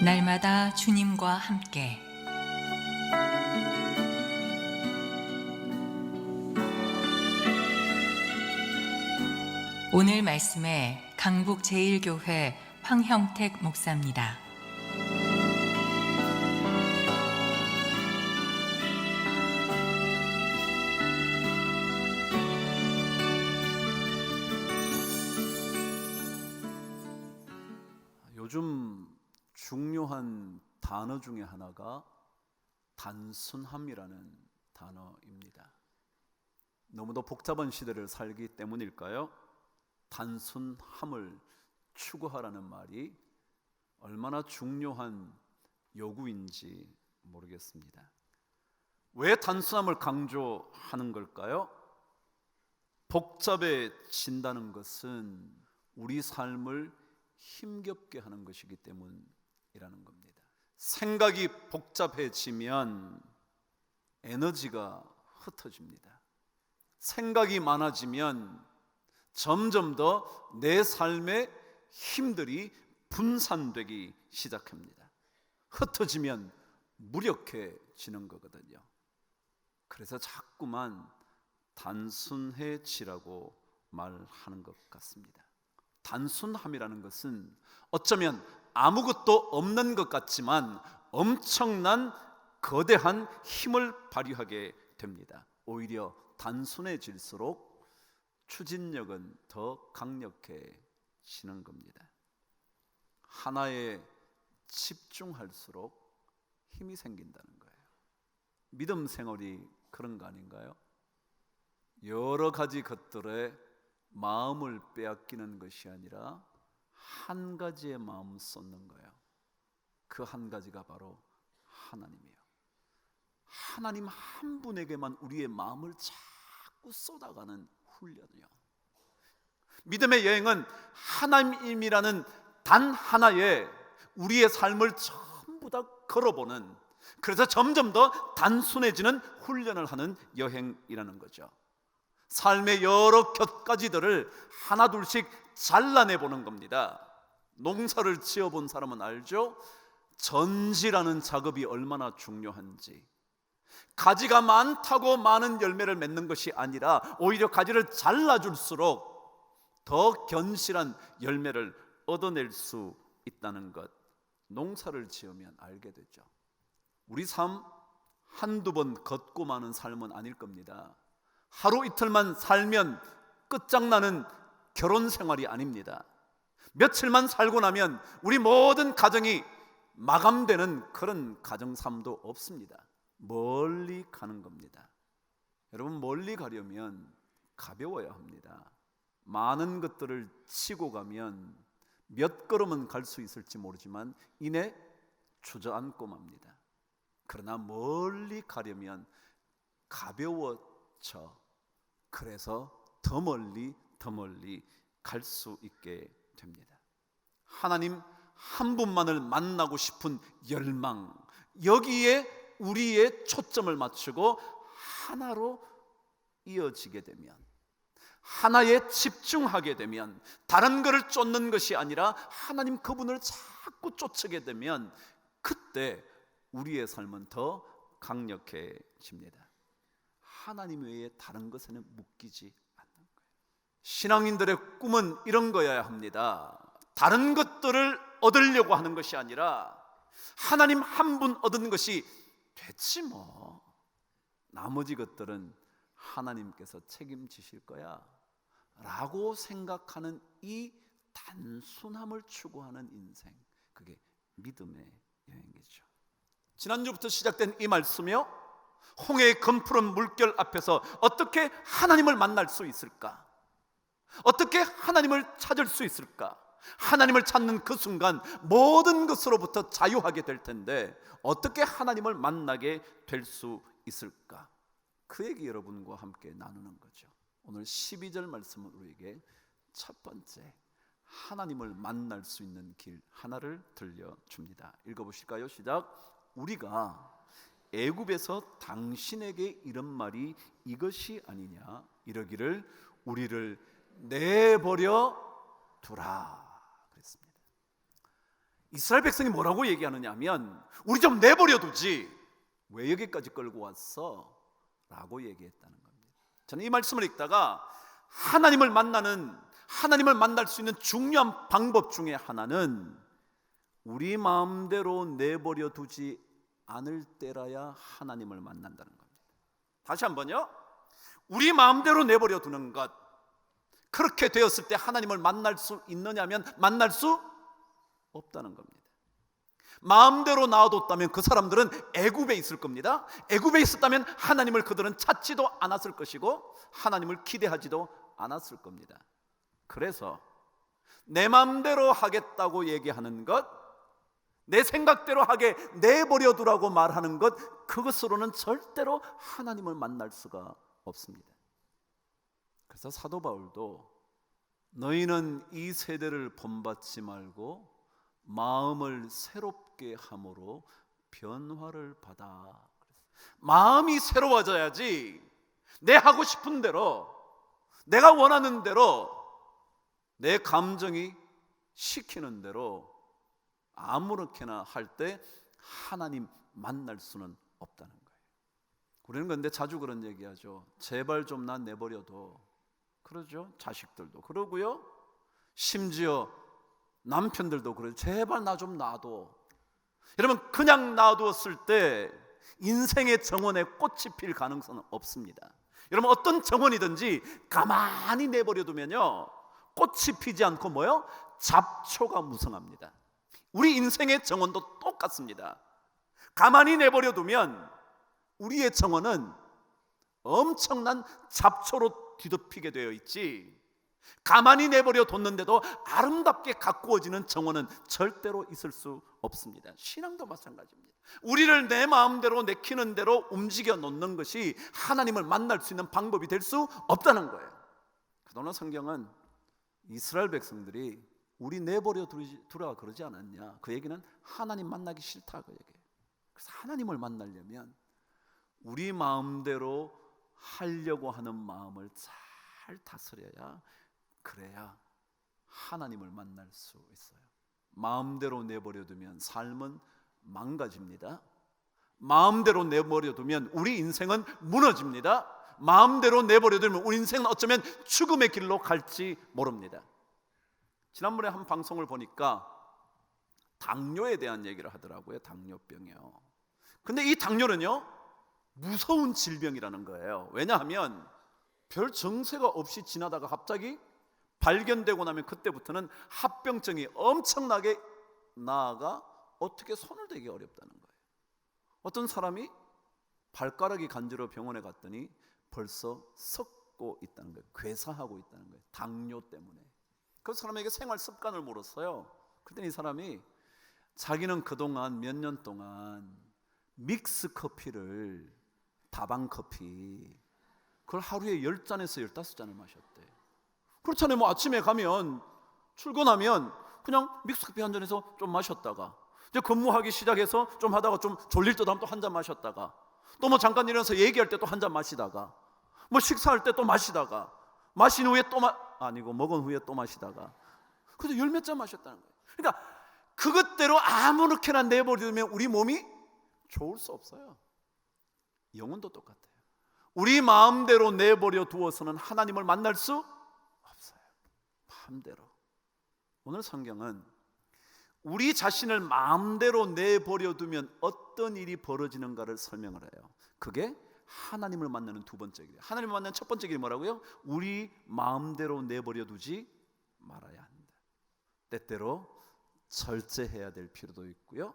날마다 주님과 함께 오늘 말씀에 강북-제1교회 황형택 목사입니다. 요즘 중요한 단어 중에 하나가 단순함이라는 단어입니다. 너무도 복잡한 시대를 살기 때문일까요? 단순함을 추구하라는 말이 얼마나 중요한 요구인지 모르겠습니다. 왜 단순함을 강조하는 걸까요? 복잡해진다는 것은 우리 삶을 힘겹게 하는 것이기 때문이라는 겁니다. 생각이 복잡해지면 에너지가 흩어집니다. 생각이 많아지면 점점 더 내 삶의 힘들이 분산되기 시작합니다. 흩어지면 무력해지는 거거든요. 그래서 자꾸만 단순해지라고 말하는 것 같습니다. 단순함이라는 것은 어쩌면 아무것도 없는 것 같지만 엄청난 거대한 힘을 발휘하게 됩니다. 오히려 단순해질수록 추진력은 더 강력해지는 겁니다. 하나에 집중할수록 힘이 생긴다는 거예요. 믿음 생활이 그런 거 아닌가요? 여러 가지 것들에 마음을 빼앗기는 것이 아니라 한 가지의 마음 쏟는 거예요. 그 한 가지가 바로 하나님이에요. 하나님 한 분에게만 우리의 마음을 자꾸 쏟아가는 훈련이요. 믿음의 여행은 하나님이라는 단 하나에 우리의 삶을 전부 다 걸어보는, 그래서 점점 더 단순해지는 훈련을 하는 여행이라는 거죠. 삶의 여러 곁가지들을 하나둘씩 잘라내보는 겁니다. 농사를 지어본 사람은 알죠? 전지라는 작업이 얼마나 중요한지. 가지가 많다고 많은 열매를 맺는 것이 아니라 오히려 가지를 잘라줄수록 더 견실한 열매를 얻어낼 수 있다는 것, 농사를 지으면 알게 되죠. 우리 삶 한두 번 걷고 마는 삶은 아닐 겁니다. 하루 이틀만 살면 끝장나는 결혼 생활이 아닙니다. 며칠만 살고 나면 우리 모든 가정이 마감되는 그런 가정 삶도 없습니다. 멀리 가는 겁니다. 여러분, 멀리 가려면 가벼워야 합니다. 많은 것들을 치고 가면 몇 걸음은 갈 수 있을지 모르지만 이내 주저앉고 맙니다. 그러나 멀리 가려면 가벼워져, 그래서 더 멀리 갈 수 있게 됩니다. 하나님 한 분만을 만나고 싶은 열망, 여기에 우리의 초점을 맞추고 하나로 이어지게 되면, 하나에 집중하게 되면, 다른 것을 쫓는 것이 아니라 하나님 그분을 자꾸 쫓게 되면 그때 우리의 삶은 더 강력해집니다. 하나님 외에 다른 것에는 묶이지 않는 거예요. 신앙인들의 꿈은 이런 거여야 합니다. 다른 것들을 얻으려고 하는 것이 아니라 하나님 한 분 얻은 것이 됐지 뭐, 나머지 것들은 하나님께서 책임지실 거야 라고 생각하는 이 단순함을 추구하는 인생, 그게 믿음의 여행이죠. 지난주부터 시작된 이 말씀이요, 홍해의 검푸른 물결 앞에서 어떻게 하나님을 만날 수 있을까? 어떻게 하나님을 찾을 수 있을까? 하나님을 찾는 그 순간 모든 것으로부터 자유하게 될 텐데 어떻게 하나님을 만나게 될 수 있을까? 그 얘기 여러분과 함께 나누는 거죠. 오늘 12절 말씀은 우리에게 첫 번째 하나님을 만날 수 있는 길 하나를 들려줍니다. 읽어보실까요? 시작. 우리가 애굽에서 당신에게 이런 말이 이것이 아니냐, 이러기를 우리를 내버려 두라 그랬습니다. 이스라엘 백성이 뭐라고 얘기하느냐 하면 우리 좀 내버려 두지 왜 여기까지 끌고 왔어? 라고 얘기했다는 겁니다. 저는 이 말씀을 읽다가 하나님을 만날 수 있는 중요한 방법 중에 하나는 우리 마음대로 내버려 두지 않을 때라야 하나님을 만난다는 겁니다. 다시 한번요. 우리 마음대로 내버려 두는 것, 그렇게 되었을 때 하나님을 만날 수 있느냐면 만날 수 없다는 겁니다. 마음대로 놔뒀다면 그 사람들은 애굽에 있을 겁니다. 애굽에 있었다면 하나님을 그들은 찾지도 않았을 것이고 하나님을 기대하지도 않았을 겁니다. 그래서 내 마음대로 하겠다고 얘기하는 것, 내 생각대로 하게 내버려 두라고 말하는 것, 그것으로는 절대로 하나님을 만날 수가 없습니다. 그래서 사도 바울도 너희는 이 세대를 본받지 말고 마음을 새롭게 함으로 변화를 받아. 마음이 새로워져야지 내 하고 싶은 대로, 내가 원하는 대로, 내 감정이 시키는 대로 아무렇게나 할 때 하나님 만날 수는 없다는 거예요. 우리는 근데 자주 그런 얘기하죠. 제발 좀 나 내버려둬. 그러죠. 자식들도 그러고요. 심지어 남편들도 그래요. 제발 나 좀 놔둬. 여러분, 그냥 놔두었을 때 인생의 정원에 꽃이 필 가능성은 없습니다. 여러분, 어떤 정원이든지 가만히 내버려두면요 꽃이 피지 않고 뭐요? 잡초가 무성합니다. 우리 인생의 정원도 똑같습니다. 가만히 내버려두면 우리의 정원은 엄청난 잡초로 뒤덮이게 되어 있지, 가만히 내버려 뒀는데도 아름답게 가꾸어지는 정원은 절대로 있을 수 없습니다. 신앙도 마찬가지입니다. 우리를 내 마음대로 내키는 대로 움직여 놓는 것이 하나님을 만날 수 있는 방법이 될 수 없다는 거예요. 그러나 성경은 이스라엘 백성들이 우리 내버려 두라 그러지 않았냐? 그 얘기는 하나님 만나기 싫다 그 얘기예요. 그래서 하나님을 만나려면 우리 마음대로 하려고 하는 마음을 잘 다스려야, 그래야 하나님을 만날 수 있어요. 마음대로 내버려두면 삶은 망가집니다. 마음대로 내버려두면 우리 인생은 무너집니다. 마음대로 내버려두면 우리 인생은 어쩌면 죽음의 길로 갈지 모릅니다. 지난번에 한 방송을 보니까 당뇨에 대한 얘기를 하더라고요. 당뇨병이요. 근데 이 당뇨는요 무서운 질병이라는 거예요. 왜냐하면 별 정세가 없이 지나다가 갑자기 발견되고 나면 그때부터는 합병증이 엄청나게 나아가 어떻게 손을 대기 어렵다는 거예요. 어떤 사람이 발가락이 간지러 병원에 갔더니 벌써 썩고 있다는 거예요. 괴사하고 있다는 거예요. 당뇨 때문에. 그 사람에게 생활 습관을 물었어요. 그랬더니 이 사람이 자기는 그동안 몇 년 동안 믹스 커피를, 다방 커피, 그걸 하루에 10잔에서 15잔을 마셨대. 그렇잖아요. 뭐 아침에 가면, 출근하면 그냥 믹스커피 한 잔에서 좀 마셨다가, 이제 근무하기 시작해서 좀 하다가 좀 졸릴 듯 하면 또 한 잔 마셨다가, 또 뭐 잠깐 일어나서 얘기할 때 또 한 잔 마시다가, 뭐 식사할 때 또 마시다가, 마신 후에 또 먹은 후에 또 마시다가, 그래서 10몇 잔 마셨다는 거예요. 그러니까 그것대로 아무렇게나 내버리면 우리 몸이 좋을 수 없어요. 영혼도 똑같아요. 우리 마음대로 내버려 두어서는 하나님을 만날 수 없어요. 마음대로. 오늘 성경은 우리 자신을 마음대로 내버려 두면 어떤 일이 벌어지는가를 설명을 해요. 그게 하나님을 만나는 두 번째 길이에요. 하나님을 만나는 첫 번째 길이 뭐라고요? 우리 마음대로 내버려 두지 말아야 한다. 때때로 절제해야 될 필요도 있고요,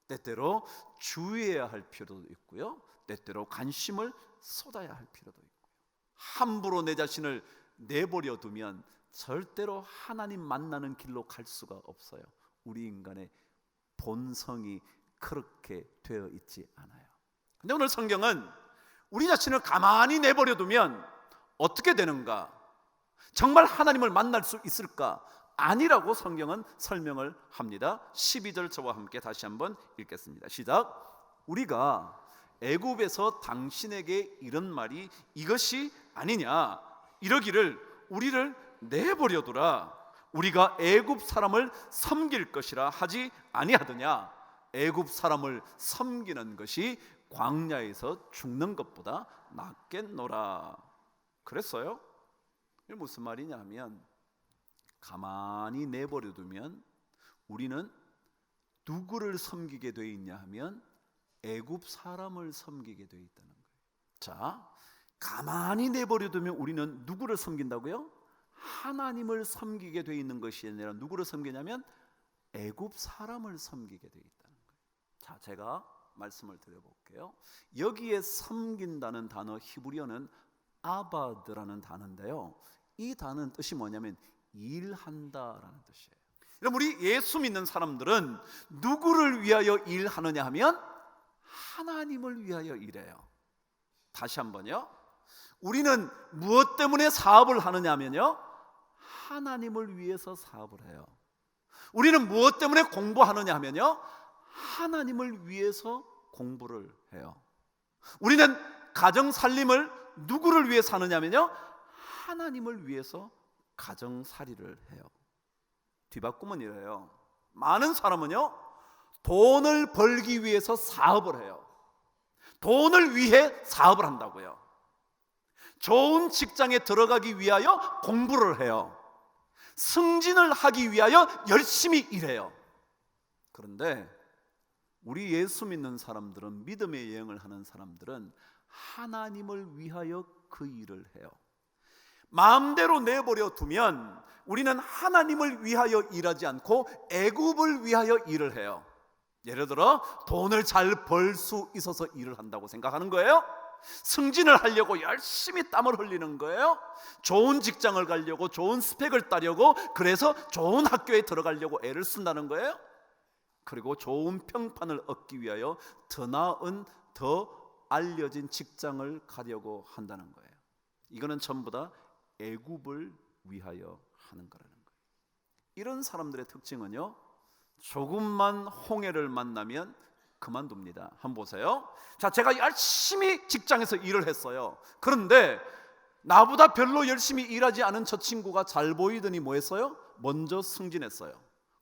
때때로 주의해야 할 필요도 있고요, 때때로 관심을 쏟아야 할 필요도 있고요. 함부로 내 자신을 내버려 두면 절대로 하나님 만나는 길로 갈 수가 없어요. 우리 인간의 본성이 그렇게 되어 있지 않아요. 근데 오늘 성경은 우리 자신을 가만히 내버려 두면 어떻게 되는가? 정말 하나님을 만날 수 있을까? 아니라고 성경은 설명을 합니다. 12절 저와 함께 다시 한번 읽겠습니다. 시작. 우리가 애굽에서 당신에게 이런 말이 이것이 아니냐? 이러기를 우리를 내버려두라. 우리가 애굽 사람을 섬길 것이라 하지 아니하더냐. 애굽 사람을 섬기는 것이 광야에서 죽는 것보다 낫겠노라 그랬어요. 이게 무슨 말이냐 하면, 가만히 내버려 두면 우리는 누구를 섬기게 돼 있냐 하면 애굽 사람을 섬기게 돼 있다는 거예요. 자, 가만히 내버려 두면 우리는 누구를 섬긴다고요? 하나님을 섬기게 돼 있는 것이 아니라 누구를 섬기냐면 애굽 사람을 섬기게 돼 있다는 거예요. 자, 제가 말씀을 드려볼게요. 여기에 섬긴다는 단어, 히브리어는 아바드라는 단어인데요, 이 단어는 뜻이 뭐냐면 일한다라는 뜻이에요. 그럼 우리 예수 믿는 사람들은 누구를 위하여 일하느냐 하면 하나님을 위하여 일해요. 다시 한번요. 우리는 무엇 때문에 사업을 하느냐 하면요, 하나님을 위해서 사업을 해요. 우리는 무엇 때문에 공부하느냐 하면요, 하나님을 위해서 공부를 해요. 우리는 가정 살림을 누구를 위해 사느냐면요, 하나님을 위해서 가정살이를 해요. 뒤바꾸면 이래요. 많은 사람은요, 돈을 벌기 위해서 사업을 해요. 돈을 위해 사업을 한다고요. 좋은 직장에 들어가기 위하여 공부를 해요. 승진을 하기 위하여 열심히 일해요. 그런데 우리 예수 믿는 사람들은, 믿음의 여행을 하는 사람들은 하나님을 위하여 그 일을 해요. 마음대로 내버려 두면 우리는 하나님을 위하여 일하지 않고 애굽을 위하여 일을 해요. 예를 들어 돈을 잘 벌 수 있어서 일을 한다고 생각하는 거예요. 승진을 하려고 열심히 땀을 흘리는 거예요. 좋은 직장을 가려고, 좋은 스펙을 따려고, 그래서 좋은 학교에 들어가려고 애를 쓴다는 거예요. 그리고 좋은 평판을 얻기 위하여 더 나은, 더 알려진 직장을 가려고 한다는 거예요. 이거는 전부 다 애굽을 위하여 하는 거라는 거예요. 이런 사람들의 특징은요, 조금만 홍해를 만나면 그만둡니다. 한번 보세요. 자, 제가 열심히 직장에서 일을 했어요. 그런데 나보다 별로 열심히 일하지 않은 저 친구가 잘 보이더니 뭐 했어요? 먼저 승진했어요.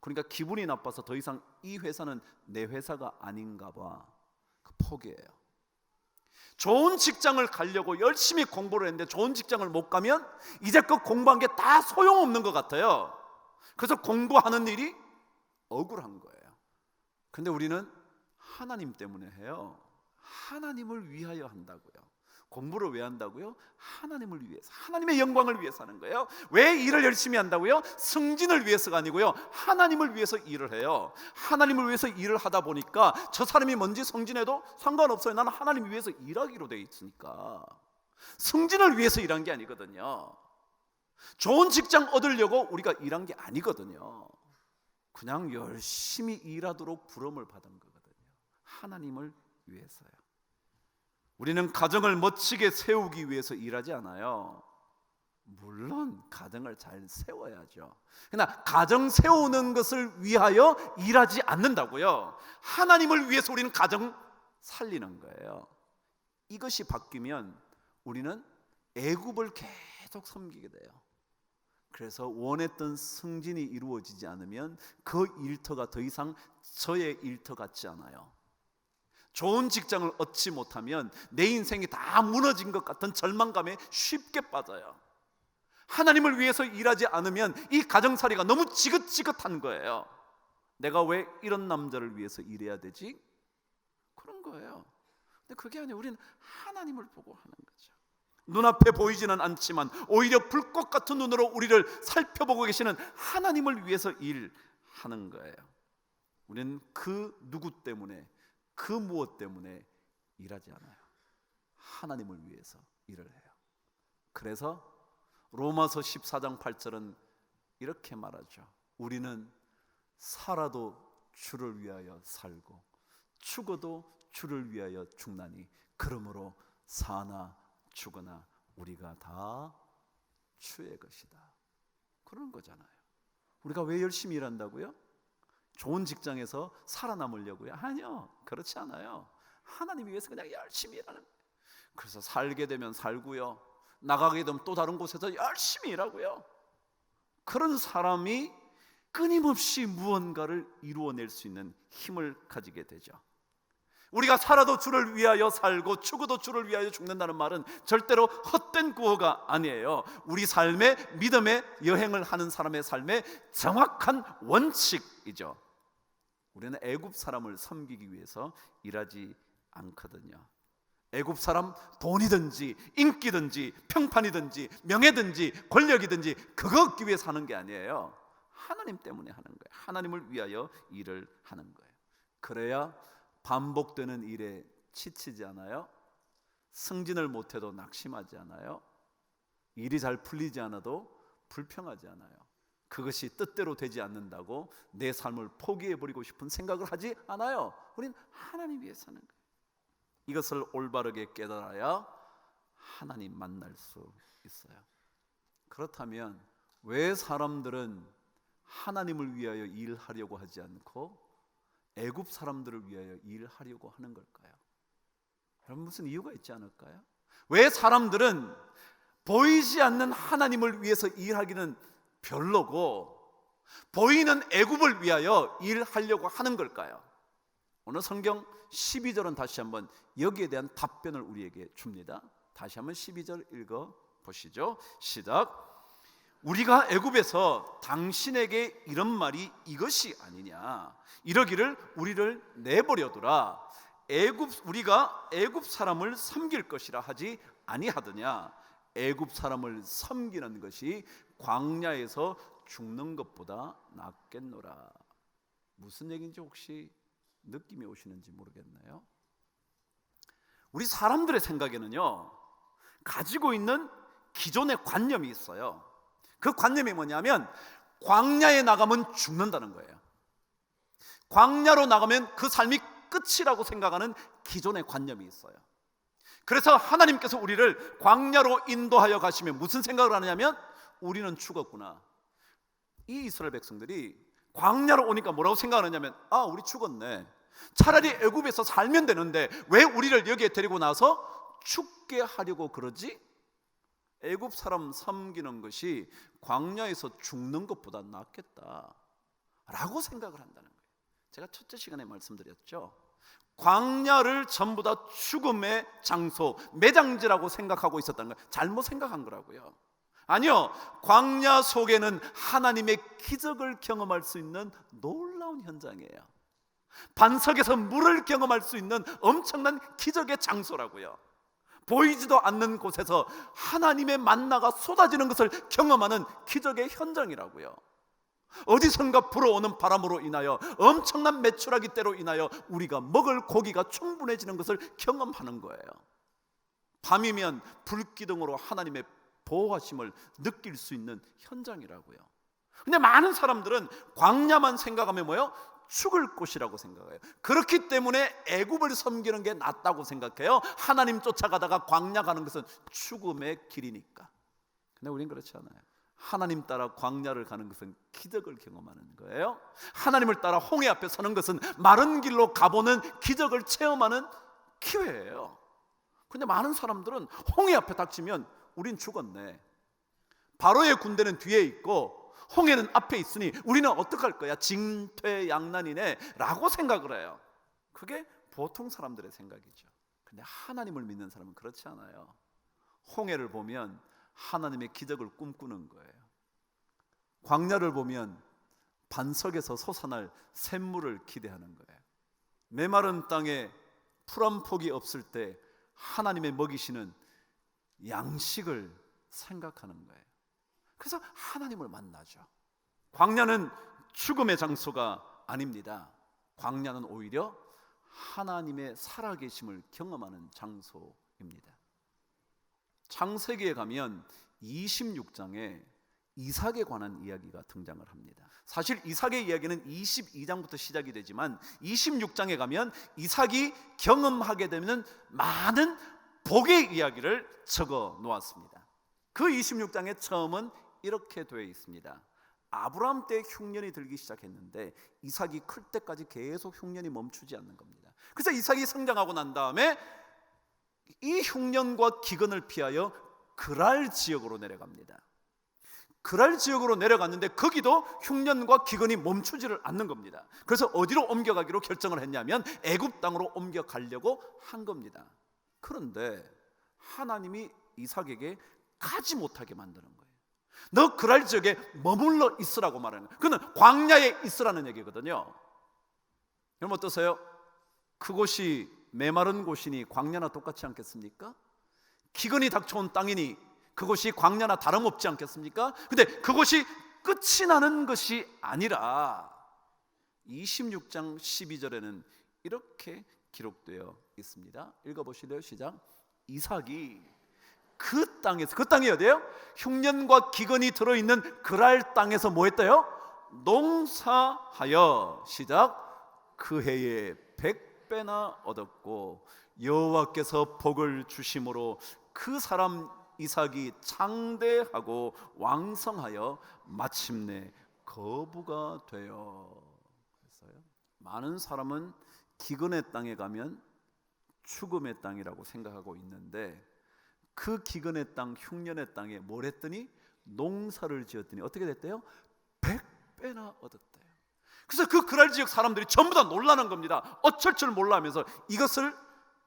그러니까 기분이 나빠서 더 이상 이 회사는 내 회사가 아닌가 봐, 포기해요. 좋은 직장을 가려고 열심히 공부를 했는데 좋은 직장을 못 가면 이제껏 공부한 게 다 소용없는 것 같아요. 그래서 공부하는 일이 억울한 거예요. 근데 우리는 하나님 때문에 해요. 하나님을 위하여 한다고요. 공부를 왜 한다고요? 하나님을 위해서, 하나님의 영광을 위해서 하는 거예요. 왜 일을 열심히 한다고요? 승진을 위해서가 아니고요, 하나님을 위해서 일을 해요. 하나님을 위해서 일을 하다 보니까 저 사람이 뭔지 승진해도 상관없어요. 나는 하나님을 위해서 일하기로 돼 있으니까. 승진을 위해서 일한 게 아니거든요. 좋은 직장 얻으려고 우리가 일한 게 아니거든요. 그냥 열심히 일하도록 부름을 받은 거거든요. 하나님을 위해서요. 우리는 가정을 멋지게 세우기 위해서 일하지 않아요. 물론 가정을 잘 세워야죠. 그러나 가정 세우는 것을 위하여 일하지 않는다고요. 하나님을 위해서 우리는 가정 살리는 거예요. 이것이 바뀌면 우리는 애굽을 계속 섬기게 돼요. 그래서 원했던 승진이 이루어지지 않으면 그 일터가 더 이상 저의 일터 같지 않아요. 좋은 직장을 얻지 못하면 내 인생이 다 무너진 것 같은 절망감에 쉽게 빠져요. 하나님을 위해서 일하지 않으면 이 가정살이가 너무 지긋지긋한 거예요. 내가 왜 이런 남자를 위해서 일해야 되지? 그런 거예요. 근데 그게 아니에요. 우리는 하나님을 보고 하는 거죠. 눈앞에 보이지는 않지만 오히려 불꽃 같은 눈으로 우리를 살펴보고 계시는 하나님을 위해서 일하는 거예요. 우리는 그 누구 때문에, 그 무엇 때문에 일하지 않아요. 하나님을 위해서 일을 해요. 그래서 로마서 14장 8절은 이렇게 말하죠. 우리는 살아도 주를 위하여 살고 죽어도 주를 위하여 죽나니 그러므로 사나 죽으나 우리가 다 주의 것이다. 그런 거잖아요. 우리가 왜 열심히 일한다고요? 좋은 직장에서 살아남으려고요? 아니요, 그렇지 않아요. 하나님 위해서 그냥 열심히 일하는 거예요. 그래서 살게 되면 살고요, 나가게 되면 또 다른 곳에서 열심히 일하고요. 그런 사람이 끊임없이 무언가를 이루어낼 수 있는 힘을 가지게 되죠. 우리가 살아도 주를 위하여 살고 죽어도 주를 위하여 죽는다는 말은 절대로 헛된 구호가 아니에요. 우리 삶의 믿음의 여행을 하는 사람의 삶의 정확한 원칙이죠. 우리는 애굽 사람을 섬기기 위해서 일하지 않거든요. 애굽 사람 돈이든지 인기든지 평판이든지 명예든지 권력이든지 그거 얻기 위해서 하는 게 아니에요. 하나님 때문에 하는 거예요. 하나님을 위하여 일을 하는 거예요. 그래야 반복되는 일에 지치지 않아요. 승진을 못해도 낙심하지 않아요. 일이 잘 풀리지 않아도 불평하지 않아요. 그것이 뜻대로 되지 않는다고 내 삶을 포기해버리고 싶은 생각을 하지 않아요. 우리는 하나님 위해서 사는 거예요. 이것을 올바르게 깨달아야 하나님 만날 수 있어요. 그렇다면 왜 사람들은 하나님을 위하여 일하려고 하지 않고 애굽 사람들을 위하여 일하려고 하는 걸까요? 여러분, 무슨 이유가 있지 않을까요? 왜 사람들은 보이지 않는 하나님을 위해서 일하기는 별로고 보이는 애굽을 위하여 일하려고 하는 걸까요? 오늘 성경 12절은 다시 한번 여기에 대한 답변을 우리에게 줍니다. 다시 한번 12절 읽어 보시죠. 시작. 우리가 애굽에서 당신에게 이런 말이 이것이 아니냐, 이러기를 우리를 내버려두라, 우리가 애굽 사람을 섬길 것이라 하지 아니하더냐. 애굽 사람을 섬기는 것이 광야에서 죽는 것보다 낫겠노라. 무슨 얘기인지 혹시 느낌이 오시는지 모르겠네요. 우리 사람들의 생각에는요, 가지고 있는 기존의 관념이 있어요. 그 관념이 뭐냐면 광야에 나가면 죽는다는 거예요. 광야로 나가면 그 삶이 끝이라고 생각하는 기존의 관념이 있어요. 그래서 하나님께서 우리를 광야로 인도하여 가시면 무슨 생각을 하느냐면 우리는 죽었구나. 이 이스라엘 백성들이 광야로 오니까 뭐라고 생각하느냐면 우리 죽었네. 차라리 애굽에서 살면 되는데 왜 우리를 여기에 데리고 나서 죽게 하려고 그러지? 애굽 사람 섬기는 것이 광야에서 죽는 것보다 낫겠다 라고 생각을 한다는 거예요. 제가 첫째 시간에 말씀드렸죠. 광야를 전부 다 죽음의 장소, 매장지라고 생각하고 있었다는 거예요. 잘못 생각한 거라고요. 아니요, 광야 속에는 하나님의 기적을 경험할 수 있는 놀라운 현장이에요. 반석에서 물을 경험할 수 있는 엄청난 기적의 장소라고요. 보이지도 않는 곳에서 하나님의 만나가 쏟아지는 것을 경험하는 기적의 현장이라고요. 어디선가 불어오는 바람으로 인하여 엄청난 메추라기 때로 인하여 우리가 먹을 고기가 충분해지는 것을 경험하는 거예요. 밤이면 불기둥으로 하나님의 보호하심을 느낄 수 있는 현장이라고요. 근데 많은 사람들은 광야만 생각하면 뭐예요? 죽을 곳이라고 생각해요. 그렇기 때문에 애굽을 섬기는 게 낫다고 생각해요. 하나님 쫓아가다가 광야 가는 것은 죽음의 길이니까. 근데 우린 그렇지 않아요. 하나님 따라 광야를 가는 것은 기적을 경험하는 거예요. 하나님을 따라 홍해 앞에 서는 것은 마른 길로 가보는 기적을 체험하는 기회예요. 근데 많은 사람들은 홍해 앞에 닥치면 우린 죽었네, 바로의 군대는 뒤에 있고 홍해는 앞에 있으니 우리는 어떡할 거야, 징퇴양난이네 라고 생각을 해요. 그게 보통 사람들의 생각이죠. 근데 하나님을 믿는 사람은 그렇지 않아요. 홍해를 보면 하나님의 기적을 꿈꾸는 거예요. 광야를 보면 반석에서 솟아날 샘물을 기대하는 거예요. 메마른 땅에 풀 한 폭이 없을 때 하나님의 먹이시는 양식을 생각하는 거예요. 그래서 하나님을 만나죠. 광야는 죽음의 장소가 아닙니다. 광야는 오히려 하나님의 살아계심을 경험하는 장소입니다. 창세기에 가면 26장에 이삭에 관한 이야기가 등장을 합니다. 사실 이삭의 이야기는 22장부터 시작이 되지만 26장에 가면 이삭이 경험하게 되는 많은 복의 이야기를 적어 놓았습니다. 그 26장의 처음은 이렇게 되어 있습니다. 아브라함 때 흉년이 들기 시작했는데 이삭이 클 때까지 계속 흉년이 멈추지 않는 겁니다. 그래서 이삭이 성장하고 난 다음에 이 흉년과 기근을 피하여 그랄 지역으로 내려갑니다. 그랄 지역으로 내려갔는데 거기도 흉년과 기근이 멈추지를 않는 겁니다. 그래서 어디로 옮겨가기로 결정을 했냐면 애굽 땅으로 옮겨가려고 한 겁니다. 그런데 하나님이 이삭에게 가지 못하게 만드는 거예요. 너 그랄 지역에 머물러 있으라고 말하는 거예요. 그는 광야에 있으라는 얘기거든요. 여러분 어떠세요? 그곳이 메마른 곳이니 광야나 똑같지 않겠습니까? 기근이 닥쳐온 땅이니 그곳이 광야나 다름없지 않겠습니까? 근데 그곳이 끝이 나는 것이 아니라 26장 12절에는 이렇게 기록되어 있습니다. 읽어보실래요? 시작. 이삭이 그 땅에서, 그 땅이 어디예요? 흉년과 기근이 들어있는 그랄 땅에서 뭐 했대요? 농사하여, 시작, 그 해에 100배나 얻었고 여호와께서 복을 주심으로 그 사람 이삭이 장대하고 왕성하여 마침내 거부가 되어. 그랬어요. 많은 사람은 기근의 땅에 가면 죽음의 땅이라고 생각하고 있는데 그 기근의 땅, 흉년의 땅에 뭘 했더니 농사를 지었더니 어떻게 됐대요? 100배나 얻었대요. 그래서 그 그랄 지역 사람들이 전부 다 놀라는 겁니다. 어쩔 줄 몰라 하면서 이것을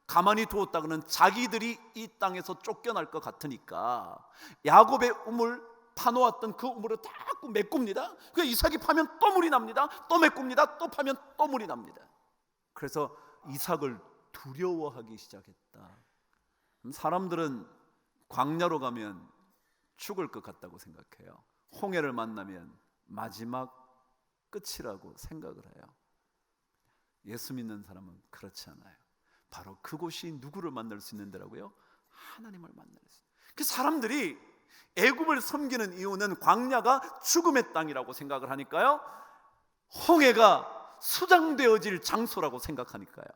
가만히 두었다가는 자기들이 이 땅에서 쫓겨날 것 같으니까 야곱의 우물 파놓았던 그 우물을 다 메꿉니다. 그 이삭이 파면 또 물이 납니다. 또 메꿉니다. 또 파면 또 물이 납니다. 그래서 이삭을 두려워하기 시작했다. 사람들은 광야로 가면 죽을 것 같다고 생각해요. 홍해를 만나면 마지막 끝이라고 생각을 해요. 예수 믿는 사람은 그렇지 않아요. 바로 그곳이 누구를 만날 수 있는 데라고요? 하나님을 만날 수 있어요. 그 사람들이 애굽을 섬기는 이유는 광야가 죽음의 땅이라고 생각을 하니까요, 홍해가 수장되어질 장소라고 생각하니까요.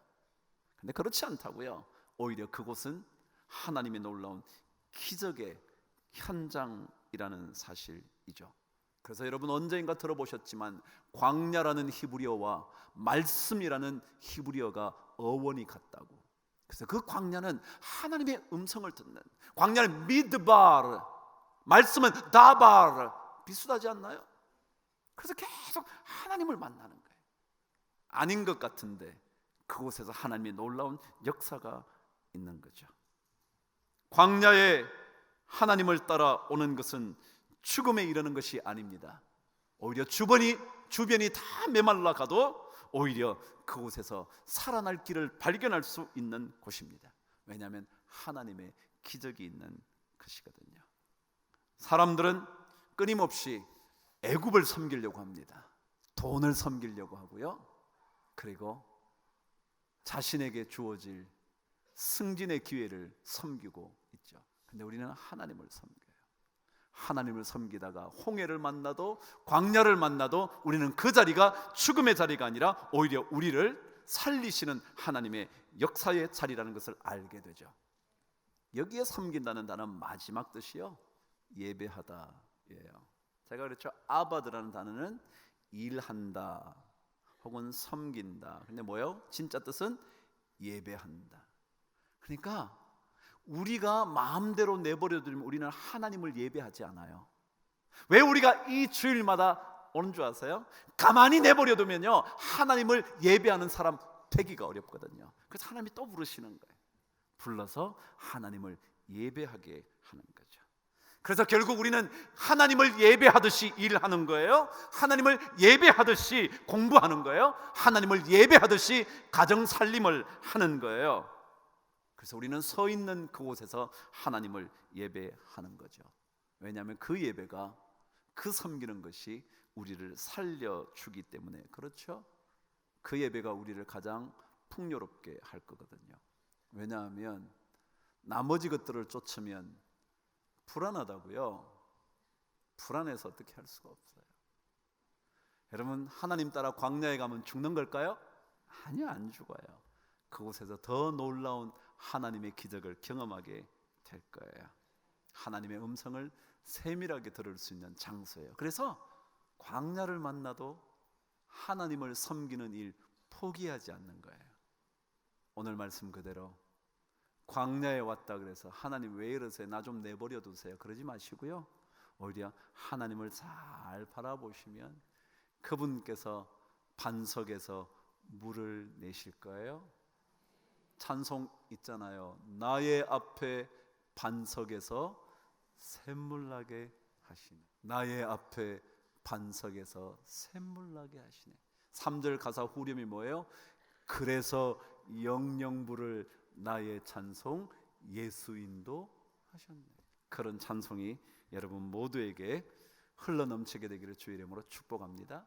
근데 그렇지 않다고요. 오히려 그곳은 하나님의 놀라운 기적의 현장이라는 사실이죠. 그래서 여러분 언젠가 들어보셨지만 광야라는 히브리어와 말씀이라는 히브리어가 어원이 같다고. 그래서 그 광야는 하나님의 음성을 듣는, 광야는 미드바르, 말씀은 다바르, 비슷하지 않나요? 그래서 계속 하나님을 만나는 거예요. 아닌 것 같은데 그곳에서 하나님의 놀라운 역사가 있는 거죠. 광야에 하나님을 따라오는 것은 죽음에 이르는 것이 아닙니다. 오히려 주변이 다 메말라 가도 오히려 그곳에서 살아날 길을 발견할 수 있는 곳입니다. 왜냐하면 하나님의 기적이 있는 것이거든요. 사람들은 끊임없이 애굽을 섬기려고 합니다. 돈을 섬기려고 하고요. 그리고 자신에게 주어질 승진의 기회를 섬기고 있죠. 근데 우리는 하나님을 섬겨요. 하나님을 섬기다가 홍해를 만나도 광야를 만나도 우리는 그 자리가 죽음의 자리가 아니라 오히려 우리를 살리시는 하나님의 역사의 자리라는 것을 알게 되죠. 여기에 섬긴다는 단어는 마지막 뜻이요, 예배하다예요. 제가 그랬죠. 아바드라는 단어는 일한다 혹은 섬긴다. 근데 뭐예요? 진짜 뜻은 예배한다. 그러니까 우리가 마음대로 내버려두면 우리는 하나님을 예배하지 않아요. 왜 우리가 이 주일마다 오는 줄 아세요? 가만히 내버려두면요, 하나님을 예배하는 사람 되기가 어렵거든요. 그래서 하나님이 또 부르시는 거예요. 불러서 하나님을 예배하게 하는 거죠. 그래서 결국 우리는 하나님을 예배하듯이 일하는 거예요. 하나님을 예배하듯이 공부하는 거예요. 하나님을 예배하듯이 가정 살림을 하는 거예요. 그래서 우리는 서 있는 그곳에서 하나님을 예배하는 거죠. 왜냐하면 그 예배가, 그 섬기는 것이 우리를 살려주기 때문에. 그렇죠? 그 예배가 우리를 가장 풍요롭게 할 거거든요. 왜냐하면 나머지 것들을 쫓으면 불안하다고요. 불안해서 어떻게 할 수가 없어요. 여러분, 하나님 따라 광야에 가면 죽는 걸까요? 아니요, 안 죽어요. 그곳에서 더 놀라운 하나님의 기적을 경험하게 될 거예요. 하나님의 음성을 세밀하게 들을 수 있는 장소예요. 그래서 광야를 만나도 하나님을 섬기는 일 포기하지 않는 거예요. 오늘 말씀 그대로 광야에 왔다 그래서 하나님 왜 이러세요? 나 좀 내버려 두세요. 그러지 마시고요, 오히려 하나님을 잘 바라보시면 그분께서 반석에서 물을 내실 거예요. 찬송 있잖아요. 나의 앞에 반석에서 샘물 나게 하시네. 나의 앞에 반석에서 샘물 나게 하시네. 3절 가사 후렴이 뭐예요? 그래서 영영부를 나의 찬송 예수인도 하셨네. 그런 찬송이 여러분 모두에게 흘러넘치게 되기를 주의 이름으로 축복합니다.